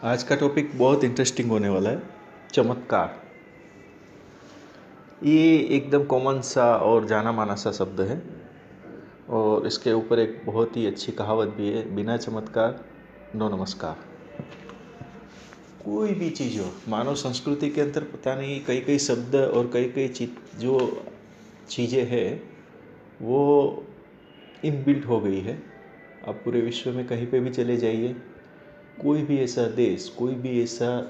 आज का टॉपिक बहुत इंटरेस्टिंग होने वाला है। चमत्कार। ये एकदम कॉमन सा और जाना माना सा शब्द है और इसके ऊपर एक बहुत ही अच्छी कहावत भी है, बिना चमत्कार नो नमस्कार। कोई भी चीज़ हो, मानव संस्कृति के अंदर पता नहीं कई कई शब्द और कई कई जो चीज़ें हैं वो इनबिल्ट हो गई है। आप पूरे विश्व में कहीं पे भी चले जाइए, कोई भी ऐसा देश, कोई भी ऐसा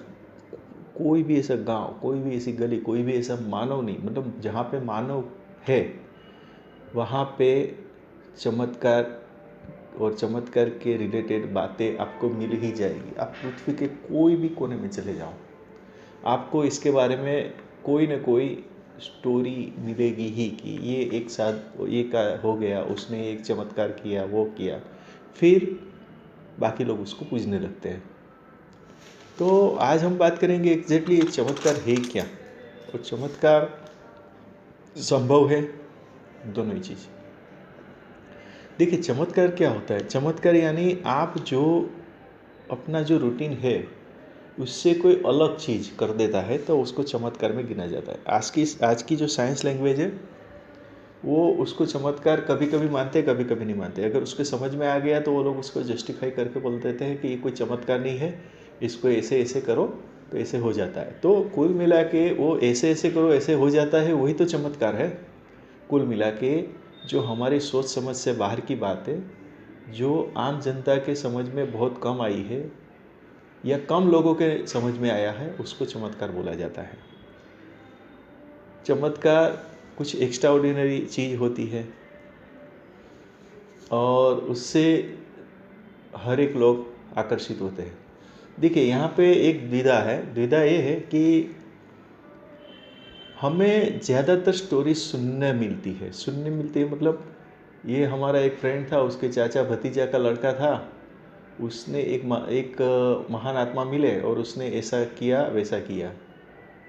गांव, कोई भी ऐसी गली, कोई भी ऐसा मानव नहीं, मतलब जहाँ पे मानव है वहाँ पे चमत्कार और चमत्कार के रिलेटेड बातें आपको मिल ही जाएगी। आप पृथ्वी के कोई भी कोने में चले जाओ, आपको इसके बारे में कोई ना कोई स्टोरी मिलेगी ही कि ये एक साथ ये का हो गया, उसने एक चमत्कार किया, वो किया, फिर बाकी लोग उसको पूजने लगते हैं। तो आज हम बात करेंगे एग्जैक्टली चमत्कार है क्या और चमत्कार संभव है, दोनों ही चीज़। देखिए चमत्कार क्या होता है। चमत्कार यानी आप जो अपना जो रूटीन है उससे कोई अलग चीज़ कर देता है तो उसको चमत्कार में गिना जाता है। आज की जो साइंस लैंग्वेज है वो उसको चमत्कार कभी कभी मानते हैं, कभी कभी नहीं मानते। अगर उसके समझ में आ गया तो वो लोग उसको जस्टिफाई करके बोल देते हैं कि ये कोई चमत्कार नहीं है, इसको ऐसे ऐसे करो तो ऐसे हो जाता है। तो कुल मिला के वो ऐसे ऐसे करो ऐसे हो जाता है, वही तो चमत्कार है। कुल मिला के जो हमारी सोच समझ से बाहर की बात है, जो आम जनता के समझ में बहुत कम आई है या कम लोगों के समझ में आया है, उसको चमत्कार बोला जाता है। चमत्कार कुछ एक्स्ट्राऑर्डिनरी चीज़ होती है और उससे हर एक लोग आकर्षित होते हैं। देखिए यहाँ पे एक द्विधा ये है कि हमें ज़्यादातर स्टोरी सुनने मिलती है मतलब ये हमारा एक फ्रेंड था, उसके चाचा भतीजा का लड़का था, उसने एक महान आत्मा मिले और उसने ऐसा किया वैसा किया।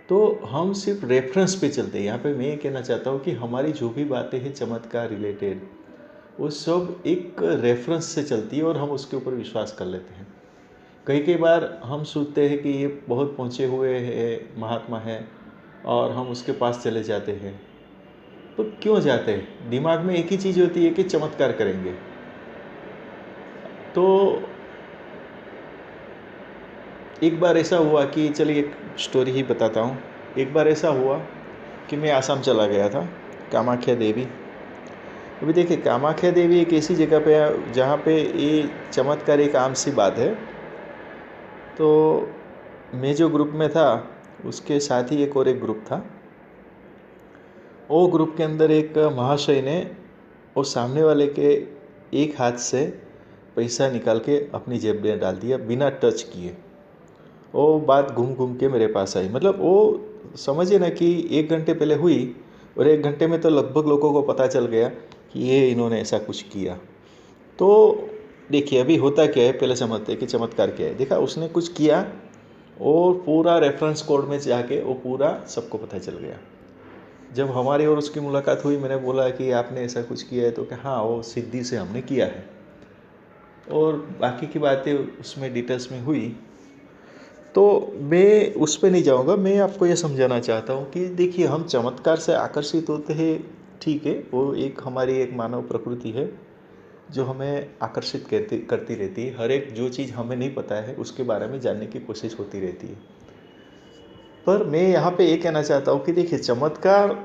तो हम सिर्फ रेफरेंस पे चलते हैं। यहाँ पे मैं ये कहना चाहता हूँ कि हमारी जो भी बातें हैं चमत्कार रिलेटेड, वो सब एक रेफरेंस से चलती है और हम उसके ऊपर विश्वास कर लेते हैं। कई बार हम सोचते हैं कि ये बहुत पहुँचे हुए हैं, महात्मा हैं, और हम उसके पास चले जाते हैं। तो क्यों जाते हैं? दिमाग में एक ही चीज़ होती है कि चमत्कार करेंगे। तो एक बार ऐसा हुआ कि चलिए एक स्टोरी ही बताता हूँ। एक बार ऐसा हुआ कि मैं आसाम चला गया था, कामाख्या देवी। अभी देखिए कामाख्या देवी एक ऐसी जगह पे है जहाँ पे ये चमत्कार एक आम सी बात है। तो मैं जो ग्रुप में था उसके साथ ही एक ग्रुप था। वो ग्रुप के अंदर एक महाशय ने वो सामने वाले के एक हाथ से पैसा निकाल के अपनी जेब में डाल दिया बिना टच किए। वो बात घूम घूम के मेरे पास आई। मतलब वो समझिए ना कि 1 घंटे पहले हुई और 1 घंटे में तो लगभग लोगों को पता चल गया कि ये इन्होंने ऐसा कुछ किया। तो देखिए अभी होता क्या है, पहले समझते हैं कि चमत्कार क्या है। देखा उसने कुछ किया और पूरा रेफरेंस कोड में जाके वो पूरा सबको पता चल गया। जब हमारी और उसकी मुलाकात हुई, मैंने बोला कि आपने ऐसा कुछ किया है, तो कि हाँ वो सिद्धि से हमने किया है, और बाकी की बातें उसमें डिटेल्स में हुई। तो मैं उस पर नहीं जाऊंगा। मैं आपको ये समझाना चाहता हूँ कि देखिए हम चमत्कार से आकर्षित होते हैं, ठीक है, वो एक हमारी एक मानव प्रकृति है जो हमें आकर्षित करती रहती है। हर एक जो चीज़ हमें नहीं पता है उसके बारे में जानने की कोशिश होती रहती है। पर मैं यहाँ पे ये कहना चाहता हूँ कि देखिए चमत्कार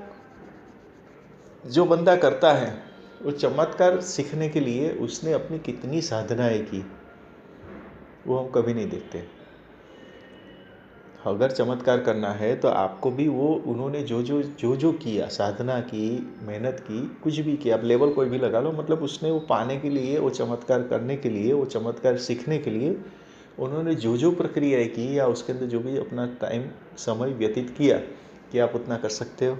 जो बंदा करता है, वो चमत्कार सीखने के लिए उसने अपनी कितनी साधनाएं की वो हम कभी नहीं देखते। अगर चमत्कार करना है तो आपको भी वो उन्होंने जो किया, साधना की, मेहनत की, कुछ भी किया, आप लेवल कोई भी लगा लो, मतलब उसने वो पाने के लिए, वो चमत्कार करने के लिए, वो चमत्कार सीखने के लिए उन्होंने जो प्रक्रियाएं की या उसके अंदर जो भी अपना टाइम समय व्यतीत किया, कि आप उतना कर सकते हो?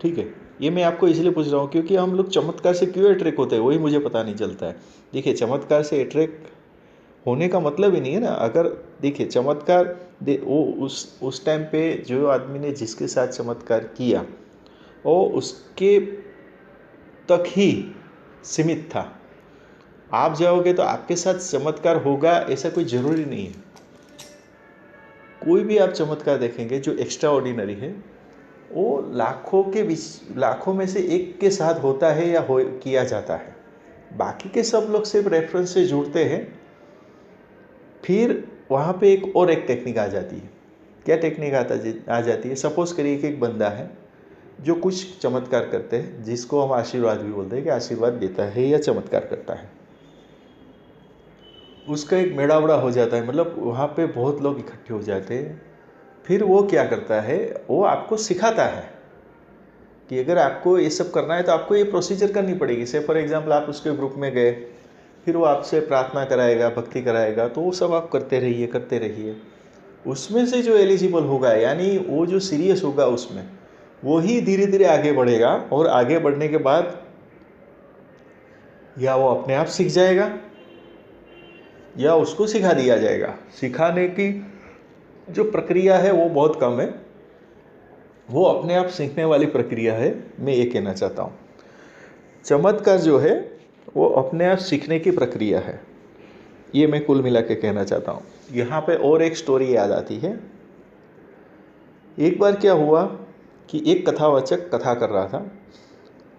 ठीक है, ये मैं आपको इसलिए पूछ रहा हूँ क्योंकि हम लोग चमत्कार से क्यों अट्रैक्ट होते हैं वही मुझे पता नहीं चलता है। देखिए चमत्कार से अट्रैक्ट होने का मतलब ही नहीं है ना। अगर देखिए चमत्कार वो उस टाइम पे जो आदमी ने जिसके साथ चमत्कार किया वो उसके तक ही सीमित था। आप जाओगे तो आपके साथ चमत्कार होगा ऐसा कोई ज़रूरी नहीं है। कोई भी आप चमत्कार देखेंगे जो एक्स्ट्रा ऑर्डिनरी है, वो लाखों में से एक के साथ होता है या किया जाता है। बाकी के सब लोग सिर्फ रेफरेंस से जुड़ते हैं। फिर वहाँ पे एक टेक्निक आ जाती है। क्या टेक्निक आ जाती है? सपोज करिए कि एक बंदा है जो कुछ चमत्कार करते हैं, जिसको हम आशीर्वाद भी बोलते हैं कि आशीर्वाद देता है या चमत्कार करता है। उसका एक मेड़ा उड़ा हो जाता है, मतलब वहाँ पे बहुत लोग इकट्ठे हो जाते हैं। फिर वो क्या करता है, वो आपको सिखाता है कि अगर आपको ये सब करना है तो आपको ये प्रोसीजर करनी पड़ेगी। से फॉर एग्जांपल आप उसके ग्रुप में गए, फिर वो आपसे प्रार्थना कराएगा, भक्ति कराएगा, तो वो सब आप करते रहिए। उसमें से जो एलिजिबल होगा, यानी वो जो सीरियस होगा उसमें, वो ही धीरे धीरे आगे बढ़ेगा। और आगे बढ़ने के बाद या वो अपने आप सीख जाएगा या उसको सिखा दिया जाएगा। सिखाने की जो प्रक्रिया है वो बहुत कम है, वो अपने आप सीखने वाली प्रक्रिया है। मैं ये कहना चाहता हूँ, चमत्कार जो है वो अपने आप सीखने की प्रक्रिया है। ये मैं कुल मिला के कहना चाहता हूँ। यहाँ पे और एक स्टोरी याद आती है। एक बार क्या हुआ कि एक कथावाचक कथा कर रहा था,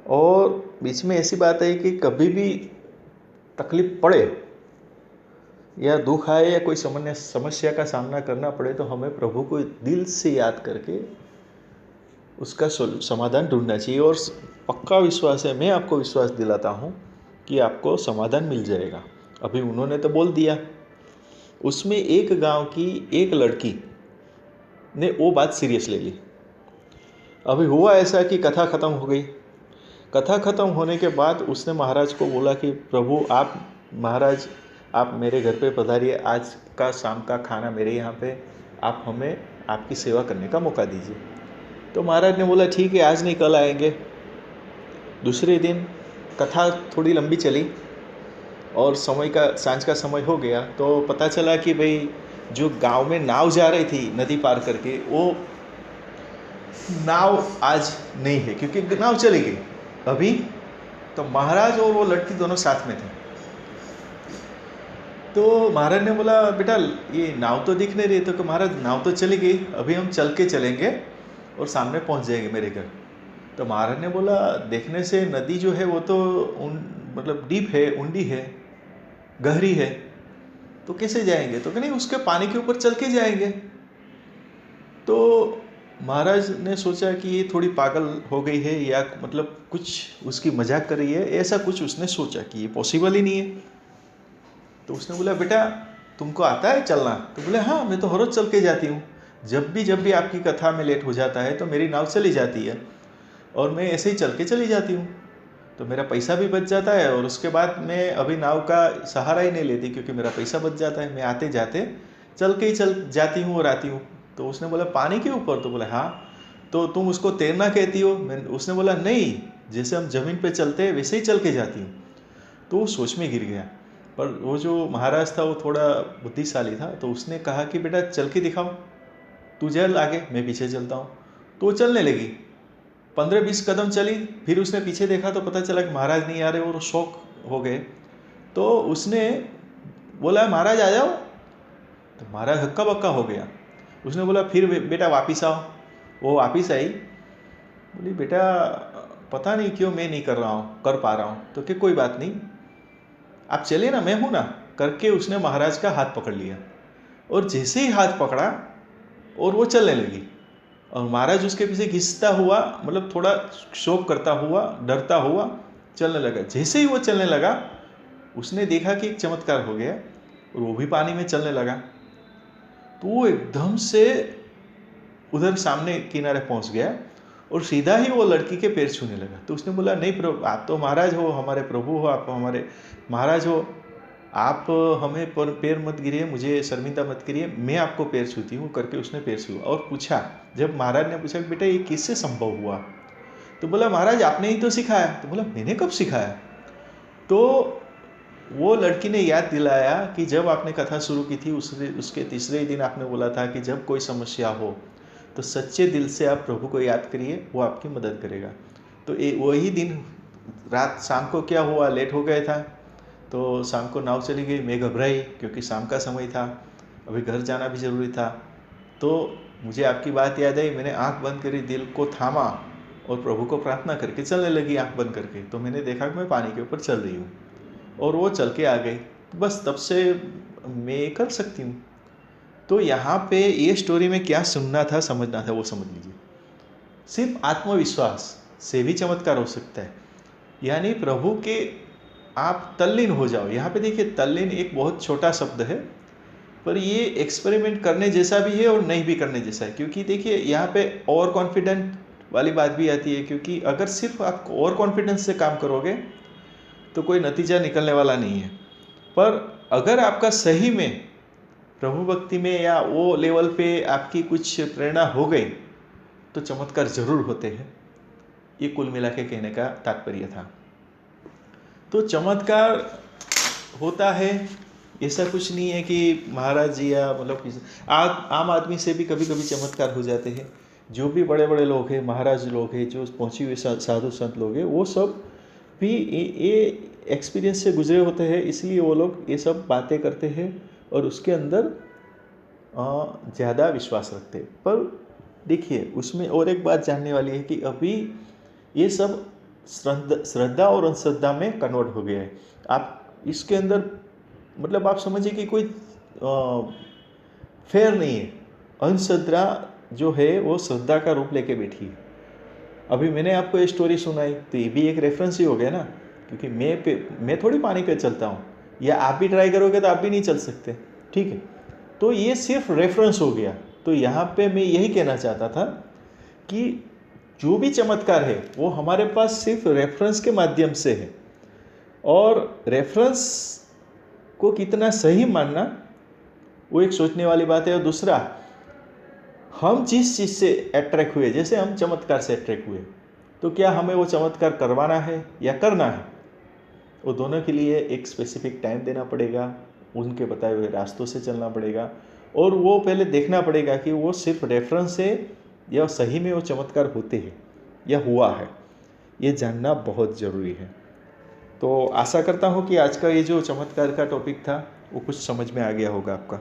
और बीच में ऐसी बात है कि कभी भी तकलीफ पड़े या दुख आए या कोई समस्या का सामना करना पड़े, तो हमें प्रभु को दिल से याद करके उसका समाधान ढूंढना चाहिए। और पक्का विश्वास है, मैं आपको विश्वास दिलाता हूँ कि आपको समाधान मिल जाएगा। अभी उन्होंने तो बोल दिया। उसमें एक गांव की एक लड़की ने वो बात सीरियस ले ली। अभी हुआ ऐसा कि कथा ख़त्म हो गई। कथा ख़त्म होने के बाद उसने महाराज को बोला कि प्रभु महाराज आप मेरे घर पे पधारिए, आज का शाम का खाना मेरे यहाँ पे, आप हमें आपकी सेवा करने का मौका दीजिए। तो महाराज ने बोला ठीक है, आज नहीं कल आएंगे। दूसरे दिन कथा थोड़ी लंबी चली और सांझ का समय हो गया, तो पता चला कि भाई जो गांव में नाव जा रही थी नदी पार करके, वो नाव आज नहीं है क्योंकि नाव चली गई अभी। तो महाराज और वो लड़की दोनों साथ में थे। तो महाराज ने बोला बेटा ये नाव तो दिख नहीं रही। तो महाराज नाव तो चली गई, अभी हम चल के चलेंगे और सामने पहुंच जाएंगे मेरे घर। तो महाराज ने बोला देखने से नदी जो है वो तो मतलब डीप है, ऊंडी है, गहरी है, तो कैसे जाएंगे? तो नहीं, उसके पानी के ऊपर चल के जाएंगे। तो महाराज ने सोचा कि ये थोड़ी पागल हो गई है या मतलब कुछ उसकी मजाक कर रही है, ऐसा कुछ उसने सोचा कि ये पॉसिबल ही नहीं है। तो उसने बोला बेटा तुमको आता है चलना? तो बोले हाँ, मैं तो हर रोज चल के जाती हूँ। जब भी आपकी कथा में लेट हो जाता है तो मेरी नाव चली जाती है और मैं ऐसे ही चल के चली जाती हूँ, तो मेरा पैसा भी बच जाता है। और उसके बाद मैं अभी नाव का सहारा ही नहीं लेती क्योंकि मेरा पैसा बच जाता है। मैं आते जाते चल के ही चल जाती हूँ और आती हूँ। तो उसने बोला पानी के ऊपर? तो बोला हाँ। तो तुम उसको तैरना कहती हो? उसने बोला नहीं, जैसे हम ज़मीन पे चलते हैं वैसे ही चल के जाती हूँ। तो वो सोच में गिर गया। पर वो जो महाराज था वो थोड़ा बुद्धिशाली था, तो उसने कहा कि बेटा चल के दिखाओ, तू चल आगे, मैं पीछे चलता हूँ। तो वो चलने लगी। 15-20 कदम चली, फिर उसने पीछे देखा तो पता चला कि महाराज नहीं आ रहे और शौक हो गए। तो उसने बोला महाराज आ जाओ। तो महाराज हक्का बक्का हो गया। उसने बोला फिर बेटा वापिस आओ। वो वापिस आई, बोली बेटा पता नहीं क्यों मैं नहीं कर पा रहा हूँ। तो क्या कोई बात नहीं, आप चलिए ना, मैं हूँ ना, करके उसने महाराज का हाथ पकड़ लिया। और जैसे ही हाथ पकड़ा और वो चलने लगी, और महाराज उसके पीछे घिसता हुआ, मतलब थोड़ा शोक करता हुआ, डरता हुआ चलने लगा। जैसे ही वो चलने लगा उसने देखा कि एक चमत्कार हो गया और वो भी पानी में चलने लगा। तो वो एकदम से उधर सामने किनारे पहुंच गया और सीधा ही वो लड़की के पैर छूने लगा। तो उसने बोला नहीं प्रभु, आप तो महाराज हो, हमारे प्रभु हो, आप हमारे महाराज हो, आप हमें पैर मत गिरिए, मुझे शर्मिंदा मत करिए, मैं आपको पैर छूती हूँ, करके उसने पैर छुआ। और पूछा, जब महाराज ने पूछा बेटा ये किससे संभव हुआ? तो बोला महाराज आपने ही तो सिखाया। तो बोला मैंने कब सिखाया? तो वो लड़की ने याद दिलाया कि जब आपने कथा शुरू की थी उसके तीसरे दिन आपने बोला था कि जब कोई समस्या हो तो सच्चे दिल से आप प्रभु को याद करिए, वो आपकी मदद करेगा। तो वही दिन रात शाम को क्या हुआ, लेट हो गया था, तो शाम को नाव चली गई, मैं घबराई क्योंकि शाम का समय था, अभी घर जाना भी ज़रूरी था। तो मुझे आपकी बात याद आई, मैंने आंख बंद करी, दिल को थामा और प्रभु को प्रार्थना करके चलने लगी आंख बंद करके। तो मैंने देखा कि मैं पानी के ऊपर चल रही हूँ और वो चल के आ गई। बस तब से मैं कर सकती हूँ। तो यहाँ पे ये स्टोरी में क्या सुनना था, समझना था, वो समझ लीजिए। सिर्फ आत्मविश्वास से भी चमत्कार हो सकता है, यानी प्रभु के आप तल्लीन हो जाओ। यहाँ पे देखिए, तल्लीन एक बहुत छोटा शब्द है, पर ये एक्सपेरिमेंट करने जैसा भी है और नहीं भी करने जैसा है। क्योंकि देखिए यहाँ पे ओवर कॉन्फिडेंट वाली बात भी आती है, क्योंकि अगर सिर्फ आप ओवर कॉन्फिडेंस से काम करोगे तो कोई नतीजा निकलने वाला नहीं है। पर अगर आपका सही में प्रभु भक्ति में या वो लेवल पे आपकी कुछ प्रेरणा हो गई तो चमत्कार जरूर होते हैं। ये कुल मिला के कहने का तात्पर्य था। तो चमत्कार होता है, ऐसा कुछ नहीं है कि महाराज जी या मतलब आम आदमी से भी कभी कभी चमत्कार हो जाते हैं। जो भी बड़े बड़े लोग हैं, महाराज लोग हैं, जो पहुँची हुए साधु संत लोग हैं, वो सब भी ये एक्सपीरियंस से गुजरे होते हैं, इसलिए वो लोग ये सब बातें करते हैं और उसके अंदर ज़्यादा विश्वास रखते हैं। पर देखिए, उसमें और एक बात जानने वाली है कि अभी ये सब श्रद्धा और अंधश्रद्धा में कन्वर्ट हो गया है। आप इसके अंदर मतलब आप समझिए कि कोई फेयर नहीं है। अंधश्रद्धा जो है वो श्रद्धा का रूप लेके बैठी है। अभी मैंने आपको ये स्टोरी सुनाई तो ये भी एक रेफरेंस ही हो गया ना, क्योंकि मैं थोड़ी पानी पे चलता हूँ, या आप भी ट्राई करोगे तो आप भी नहीं चल सकते, ठीक है। तो ये सिर्फ रेफरेंस हो गया। तो यहाँ पे मैं यही कहना चाहता था कि जो भी चमत्कार है वो हमारे पास सिर्फ रेफरेंस के माध्यम से है, और रेफरेंस को कितना सही मानना वो एक सोचने वाली बात है। और दूसरा, हम जिस चीज़ से अट्रैक्ट हुए, जैसे हम चमत्कार से अट्रैक्ट हुए, तो क्या हमें वो चमत्कार करवाना है या करना है, वो दोनों के लिए एक स्पेसिफिक टाइम देना पड़ेगा, उनके बताए हुए रास्तों से चलना पड़ेगा, और वो पहले देखना पड़ेगा कि वो सिर्फ रेफरेंस है या सही में वो चमत्कार होते हैं या हुआ है। ये जानना बहुत ज़रूरी है। तो आशा करता हूँ कि आज का ये जो चमत्कार का टॉपिक था वो कुछ समझ में आ गया होगा आपका।